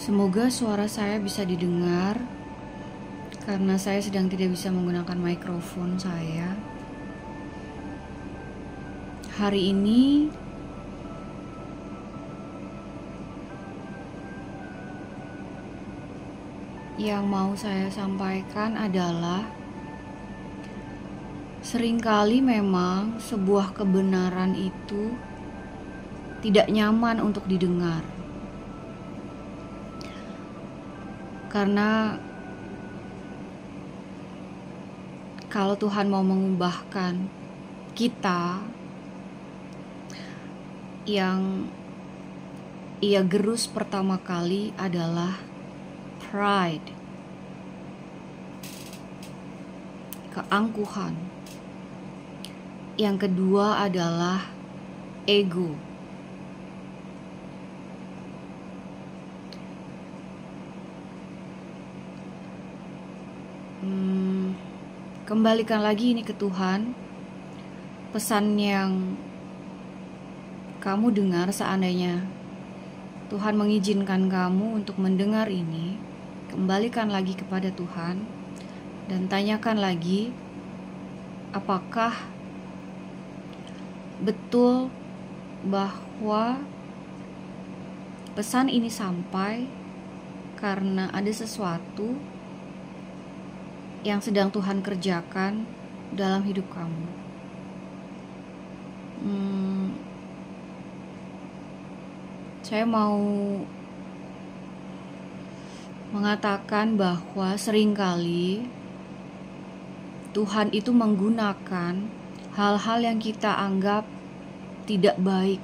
Semoga suara saya bisa didengar karena saya sedang tidak bisa menggunakan mikrofon saya. Hari ini yang mau saya sampaikan adalah seringkali memang sebuah kebenaran itu tidak nyaman untuk didengar. Karena kalau Tuhan mau mengubahkan kita, yang Ia gerus pertama kali adalah pride, keangkuhan. Yang kedua adalah ego. Kembalikan lagi ini ke Tuhan. Pesan yang kamu dengar, seandainya Tuhan mengizinkan kamu untuk mendengar ini, kembalikan lagi kepada Tuhan dan tanyakan lagi, apakah betul bahwa pesan ini sampai karena ada sesuatu yang sedang Tuhan kerjakan dalam hidup kamu. Saya mau mengatakan bahwa seringkali Tuhan itu menggunakan hal-hal yang kita anggap tidak baik.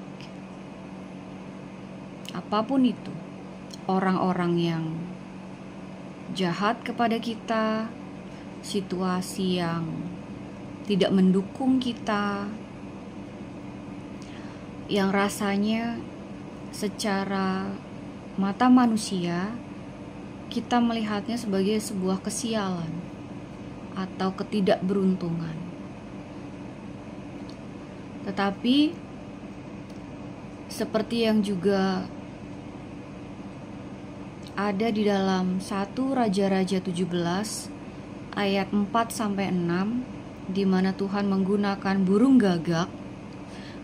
Apapun itu, orang-orang yang jahat kepada kita, situasi yang tidak mendukung kita, yang rasanya secara mata manusia kita melihatnya sebagai sebuah kesialan atau ketidakberuntungan. Tetapi seperti yang juga ada di dalam 1 Raja-Raja 17 ayat 4-6, di mana Tuhan menggunakan burung gagak,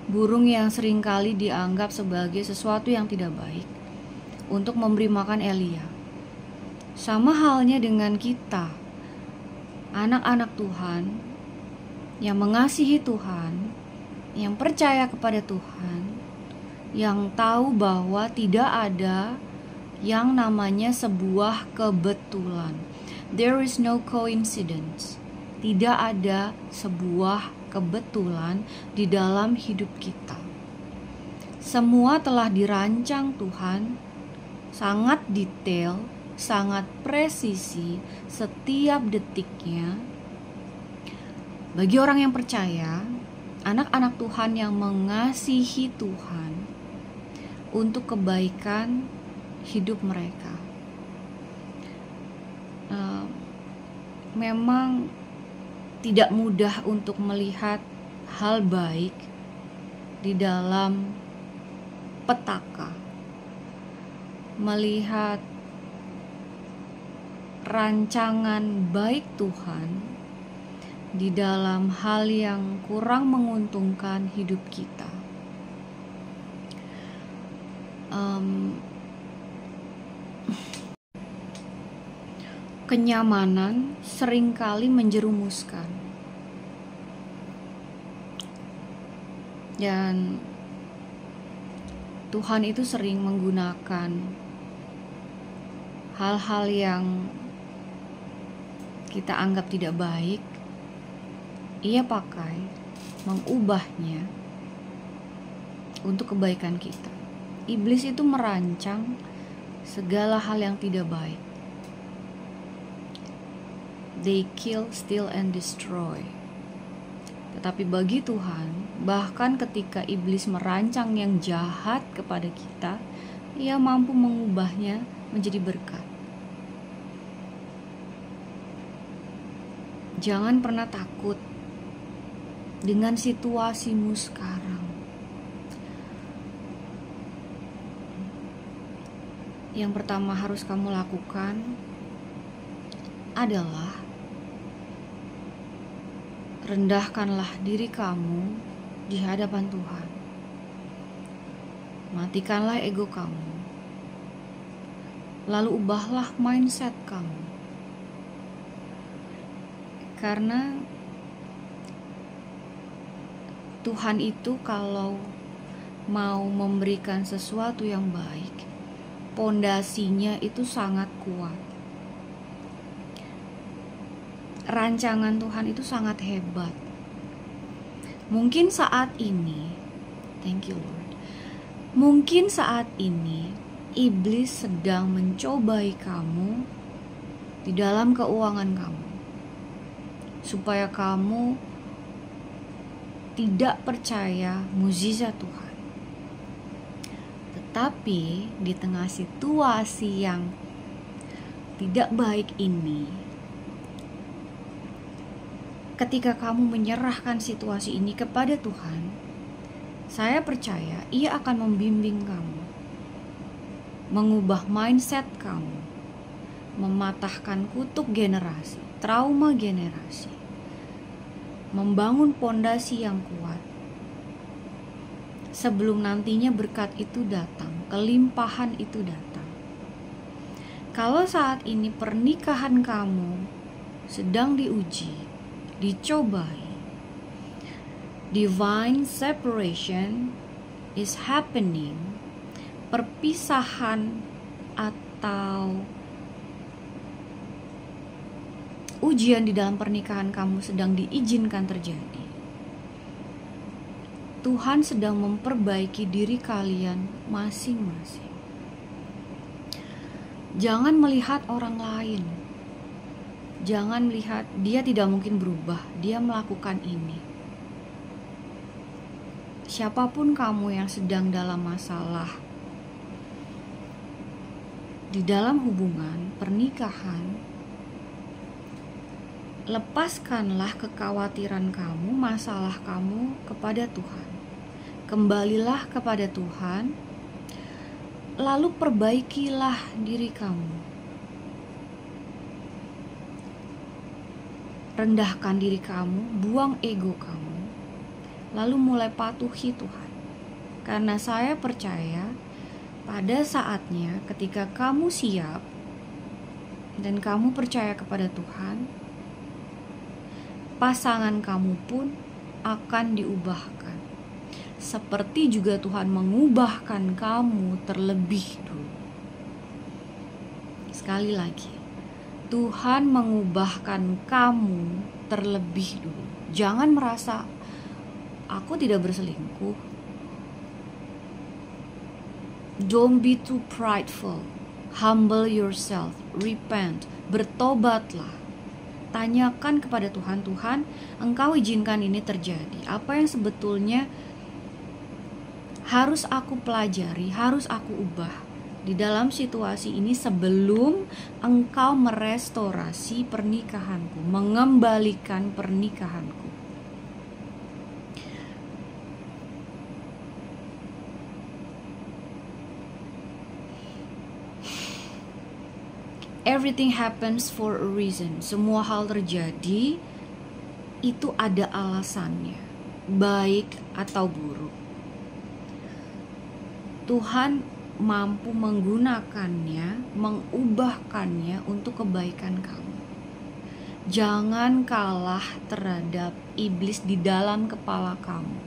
burung yang seringkali dianggap sebagai sesuatu yang tidak baik, untuk memberi makan Elia. Sama halnya dengan kita, anak-anak Tuhan yang mengasihi Tuhan, yang percaya kepada Tuhan, yang tahu bahwa tidak ada yang namanya sebuah kebetulan. There is no coincidence. Tidak ada sebuah kebetulan di dalam hidup kita. Semua telah dirancang Tuhan, sangat detail, sangat presisi setiap detiknya. Bagi orang yang percaya, anak-anak Tuhan yang mengasihi Tuhan, untuk kebaikan hidup mereka. Memang tidak mudah untuk melihat hal baik di dalam petaka, melihat rancangan baik Tuhan di dalam hal yang kurang menguntungkan hidup kita. Kenyamanan seringkali menjerumuskan, dan Tuhan itu sering menggunakan hal-hal yang kita anggap tidak baik. Ia pakai mengubahnya untuk kebaikan kita. Iblis itu merancang segala hal yang tidak baik. They kill, steal, and destroy. Tetapi bagi Tuhan, bahkan ketika iblis merancang yang jahat kepada kita, Ia mampu mengubahnya menjadi berkat. Jangan pernah takut dengan situasimu sekarang. yang pertama harus kamu lakukan adalah rendahkanlah diri kamu di hadapan Tuhan. Matikanlah ego kamu. Lalu ubahlah mindset kamu. Karena Tuhan itu kalau mau memberikan sesuatu yang baik, pondasinya itu sangat kuat. Rancangan Tuhan itu sangat hebat. Mungkin saat ini, thank you Lord. Mungkin saat ini iblis sedang mencobai kamu di dalam keuangan kamu, supaya kamu tidak percaya mukjizat Tuhan. Tapi di tengah situasi yang tidak baik ini, ketika kamu menyerahkan situasi ini kepada Tuhan, saya percaya Ia akan membimbing kamu, mengubah mindset kamu, mematahkan kutuk generasi, trauma generasi, membangun pondasi yang kuat. Sebelum nantinya berkat itu datang, kelimpahan itu datang. Kalau saat ini pernikahan kamu sedang diuji, dicobai, divine separation is happening, perpisahan atau ujian di dalam pernikahan kamu sedang diizinkan terjadi. Tuhan sedang memperbaiki diri kalian masing-masing. Jangan melihat orang lain. Jangan melihat dia tidak mungkin berubah, dia melakukan ini. Siapapun kamu yang sedang dalam masalah, di dalam hubungan, pernikahan, lepaskanlah kekhawatiran kamu, masalah kamu kepada Tuhan. Kembalilah kepada Tuhan, lalu perbaikilah diri kamu. Rendahkan diri kamu, buang ego kamu, lalu mulai patuhi Tuhan. Karena saya percaya pada saatnya ketika kamu siap dan kamu percaya kepada Tuhan, pasangan kamu pun akan diubahkan. Seperti juga Tuhan mengubahkan kamu terlebih dulu. Sekali lagi, Tuhan mengubahkan kamu terlebih dulu. Jangan merasa aku tidak berselingkuh. Don't be too prideful. Humble yourself, repent, bertobatlah. Tanyakan kepada Tuhan, Tuhan, Engkau izinkan ini terjadi. Apa yang sebetulnya harus aku pelajari, harus aku ubah di dalam situasi ini sebelum Engkau merestorasi pernikahanku, mengembalikan pernikahanku. Everything happens for a reason. Semua hal terjadi itu ada alasannya, baik atau buruk. Tuhan mampu menggunakannya, mengubahkannya untuk kebaikan kamu. Jangan kalah terhadap iblis di dalam kepala kamu.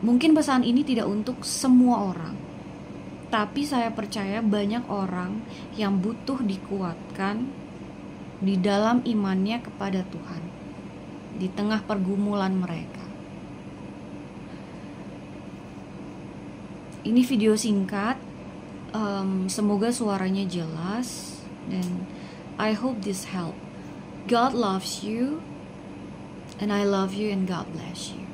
Mungkin pesan ini tidak untuk semua orang, tapi saya percaya banyak orang yang butuh dikuatkan di dalam imannya kepada Tuhan di tengah pergumulan mereka. Ini video singkat, semoga suaranya jelas, dan I hope this help. God loves you, and I love you, and God bless you.